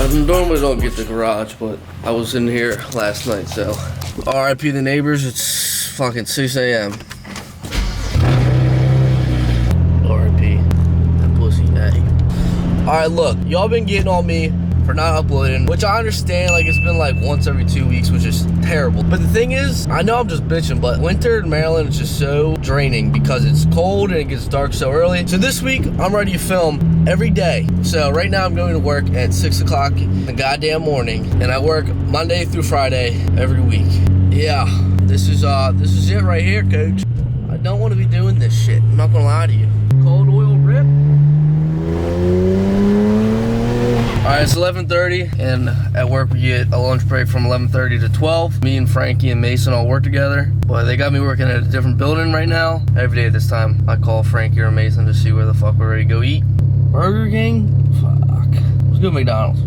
I normally don't get the garage, but I was in here last night, so. RIP the neighbors, it's fucking 6 a.m. RIP that pussy, hey. Alright, look, y'all been getting on me for not uploading, which I understand, like it's been like once every 2 weeks, which is terrible. But the thing is, I know I'm just bitching, but winter in Maryland is just so draining because it's cold and it gets dark so early. So this week, I'm ready to film every day. So right now I'm going to work at 6 o'clock in the goddamn morning, and I work Monday through Friday every week. Yeah, this is it right here, coach. I don't want to be doing this shit. I'm not gonna lie to you. Cold oil rip. Alright, it's 11:30, and at work we get a lunch break from 11:30 to 12. Me and Frankie and Mason all work together, but they got me working at a different building right now. Every day this time, I call Frankie or Mason to see where the fuck we're ready to go eat. Burger King? Fuck. Let's go to McDonald's.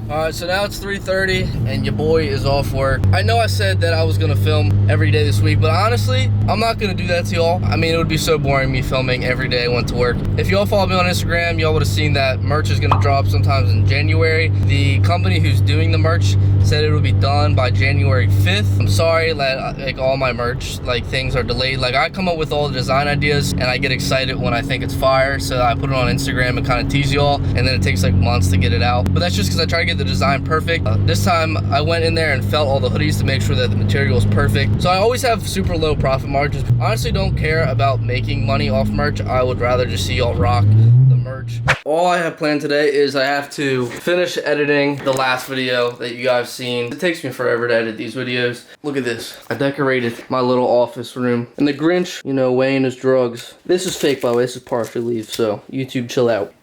Alright, so now it's 3:30 and your boy is off work. I know I said that I was gonna film every day this week, but honestly, I'm not gonna do that to y'all. I mean, it would be so boring me filming every day I went to work. If y'all follow me on Instagram, y'all would have seen that merch is gonna drop sometimes in January. The company who's doing the merch said it would be done by January 5th. I'm sorry that like all my merch like things are delayed. Like I come up with all the design ideas and I get excited when I think it's fire, so I put it on Instagram and kind of tease y'all, and then it takes like months to get it out. But that's just because I try to get the design perfect. This time I went in there and felt all the hoodies to make sure that the material is perfect. So I always have super low profit margins. Honestly, don't care about making money off merch. I would rather just see y'all rock the merch. All I have planned today is I have to finish editing the last video that you guys seen. It takes me forever to edit these videos. Look at this. I decorated my little office room. And the Grinch, you know, weighing his drugs. This is fake, by the way. This is partially leaf, so YouTube chill out.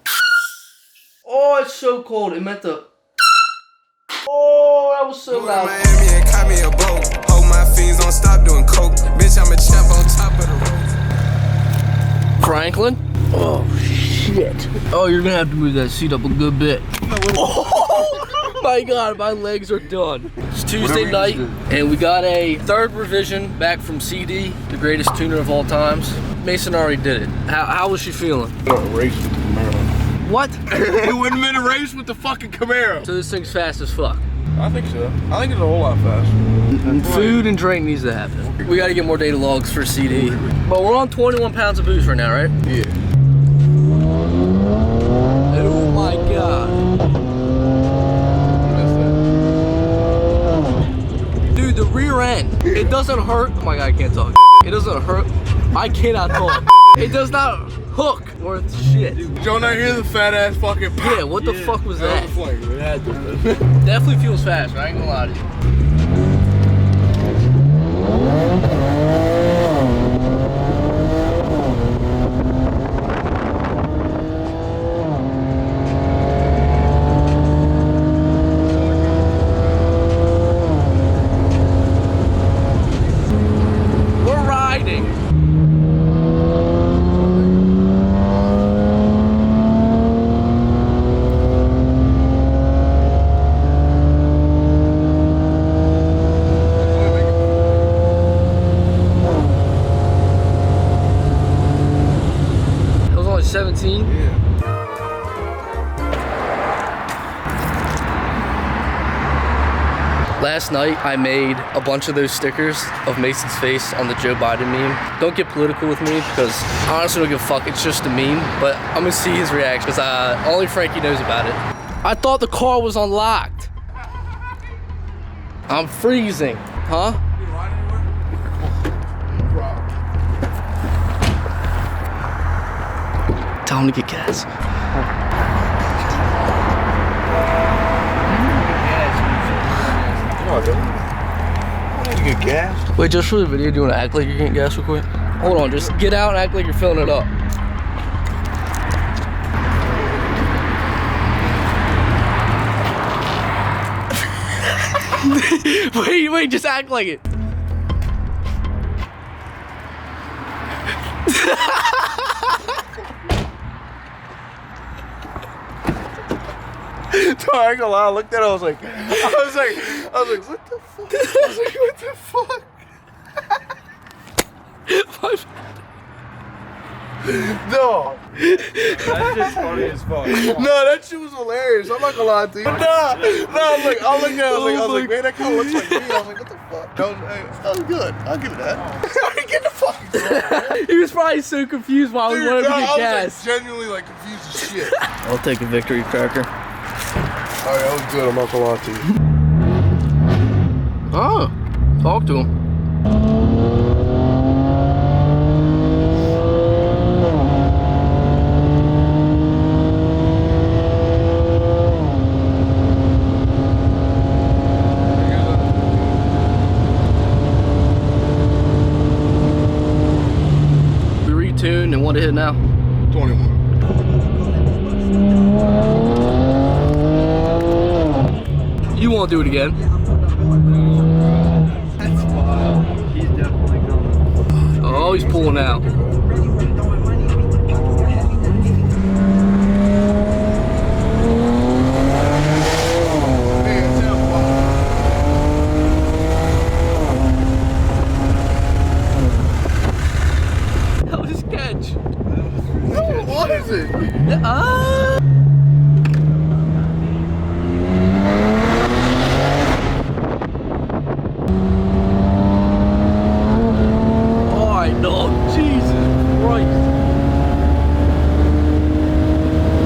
Oh, it's so cold. It meant to... Oh, that was so loud. Miami and caught me a boat. Hold my fiends, don't stop doing coke. Bitch, I'm a champ on top of the road. Franklin? Oh, shit. Oh, you're gonna have to move that seat up a good bit. Oh, my God, my legs are done. It's Tuesday night, and we got a third revision back from CD, the greatest tuner of all times. Mason already did it. How was she feeling? Race with the Camaro. What? It wouldn't have been a race with the fucking Camaro. So this thing's fast as fuck. I think so. I think it's a whole lot faster. Food and drink needs to happen. We gotta get more data logs for CD. But we're on 21 pounds of booze right now, right? Yeah. Oh my God. Dude, the rear end, it doesn't hurt. Oh my God, I can't talk. It doesn't hurt. I cannot talk. It does not hook worth shit. Did y'all not hear the fat ass fucking pop? Yeah, what the fuck was that? Was a flavor. It had to. Definitely feels faster, I ain't gonna lie to you. We're riding. It was only 17. Yeah. Last night, I made a bunch of those stickers of Mason's face on the Joe Biden meme. Don't get political with me because I honestly don't give a fuck. It's just a meme, but I'm gonna see his reaction because only Frankie knows about it. I thought the car was unlocked. I'm freezing, huh? Tell him to get gas. No, I don't. I need to get gas. Wait, just for the video, do you want to act like you're getting gas real quick? Hold on, just get out and act like you're filling it up. wait, just act like it. I ain't gonna lie, I looked at it, I was like, what the fuck? I was like, what the fuck? No. That shit's funny as fuck. No, that shit was hilarious. I'm not gonna lie to you. But nah, I looked at it, I was like, man, that kind of looks like me. I was like, what the fuck? That was good. I'll give it that. I didn't get the fucking car. He was probably so confused while we wanted to get I gas. was like, genuinely like confused as shit. I'll take a victory cracker. Alright, that was good. I'm not gonna lie to you. Oh, talk to him. We retuned and what to hit now? 21. You won't do it again. That's wild. He's definitely coming. Oh, he's pulling out. That was catch. What is it? Alright, dog. Jesus Christ.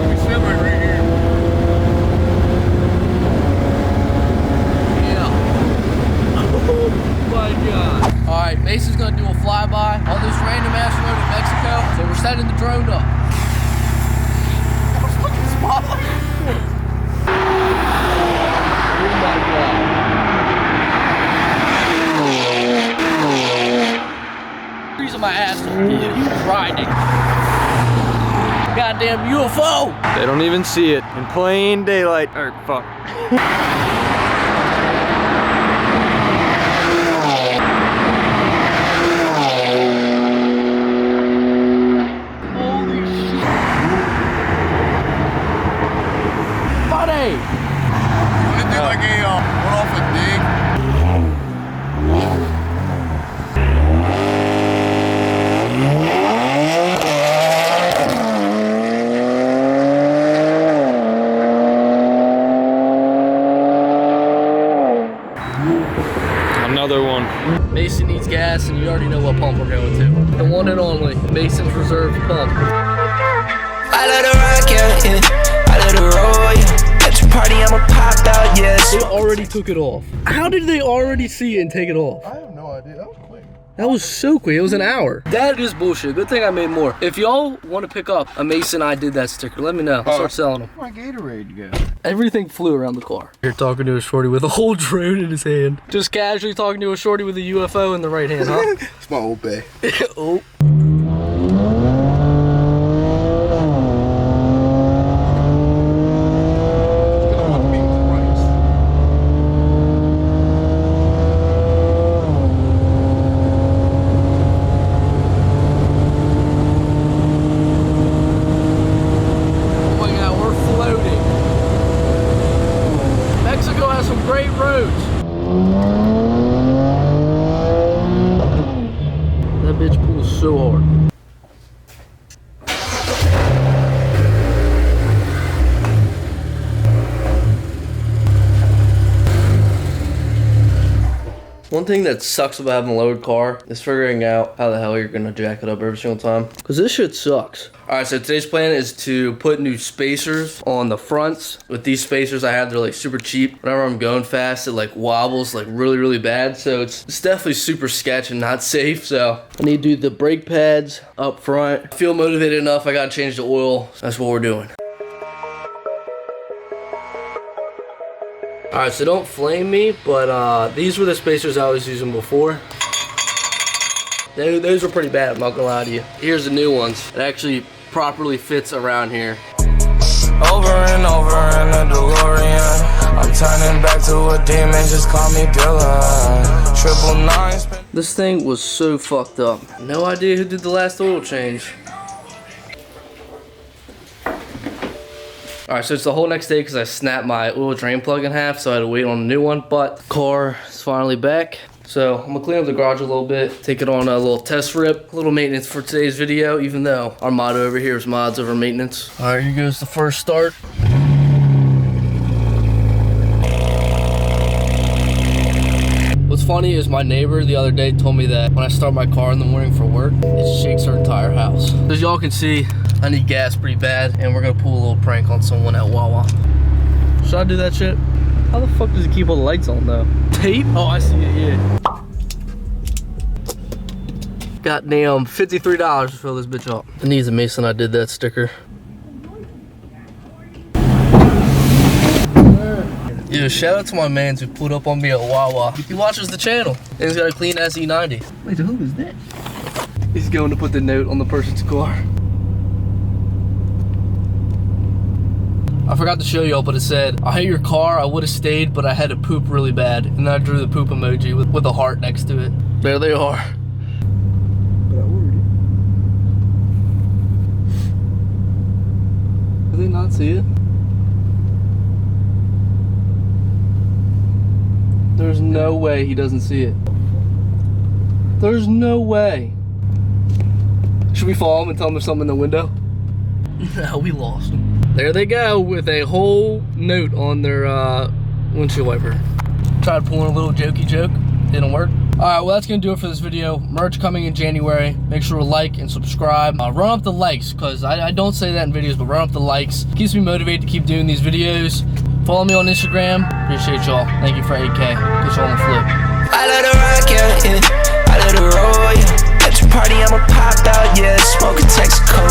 We stand right here. Yeah. Oh my God. Alright, Mason's gonna do a flyby on this random ass road in Mexico. So we're setting the drone up. That was fucking spotlight. Oh my God. Freeze on my asshole. You riding. Goddamn UFO. They don't even see it in plain daylight. Or fuck. Holy shit. Buddy. I did like a went off a dig. Another one. Mason needs gas, and you already know what pump we're going to. The one and only Mason's Reserve pump. I let her rock, yeah. I let her roll, yeah. At your party, I'ma pop out, yes. They already took it off. How did they already see it and take it off? I have no idea. That was quick. That was so quick. It was an hour. That is bullshit. Good thing I made more. If y'all want to pick up a Mason I did that sticker, let me know. I'll start selling them. My Gatorade go. Everything flew around the car. You're talking to a shorty with a whole drone in his hand. Just casually talking to a shorty with a UFO in the right hand, huh? It's my old bay. Oh. Oh my God, we're floating. Mexico has some great roads. That bitch pulls so hard. One thing that sucks about having a lowered car is figuring out how the hell you're gonna jack it up every single time. Cause this shit sucks. All right, so today's plan is to put new spacers on the fronts. With these spacers I have, they're like super cheap. Whenever I'm going fast, it like wobbles like really, really bad. So it's definitely super sketch and not safe. So I need to do the brake pads up front. I feel motivated enough, I gotta change the oil. So that's what we're doing. All right, so don't flame me, but these were the spacers I was using before. Those were pretty bad, I'm not gonna lie to you. Here's the new ones. It actually properly fits around here. Over and over in a DeLorean. I'm turning back to a demon, just call me Dylan. 999. This thing was so fucked up. No idea who did the last oil change. Alright, so it's the whole next day because I snapped my oil drain plug in half, so I had to wait on a new one. But the car is finally back. So I'm gonna clean up the garage a little bit, take it on a little test rip, a little maintenance for today's video, even though our motto over here is mods over maintenance. All right, here goes the first start. What's funny is my neighbor the other day told me that when I start my car in the morning for work, it shakes her entire house. As y'all can see, I need gas pretty bad, and we're gonna pull a little prank on someone at Wawa. Should I do that shit? How the fuck does it keep all the lights on though? Tape? Oh, I see it, yeah. Goddamn, $53 to fill this bitch up. It needs a Mason, I did that sticker. Yo, shout out to my mans who pulled up on me at Wawa. He watches the channel, and he's got a clean SE90. Wait, who is that? He's going to put the note on the person's car. I forgot to show y'all, but it said, I hate your car, I would have stayed, but I had to poop really bad. And then I drew the poop emoji with a heart next to it. There they are. But I ordered it. Did they not see it? There's no way he doesn't see it. There's no way. Should we follow him and tell him there's something in the window? No, we lost him. There they go with a whole note on their windshield wiper. Tried pulling a little jokey joke, didn't work. All right, well that's gonna do it for this video. Merch coming in January. Make sure to like and subscribe. Run up the likes, cause I don't say that in videos, but run up the likes. Keeps me motivated to keep doing these videos. Follow me on Instagram. Appreciate y'all. Thank you for 8K. Get y'all on the flip. I let her rock, yeah. I let her roll, yeah. At your party, I'ma pop out, yeah. Smoking Texaco.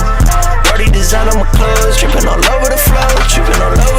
Dirty design on my clothes. Tripping all over the floor. Tripping all over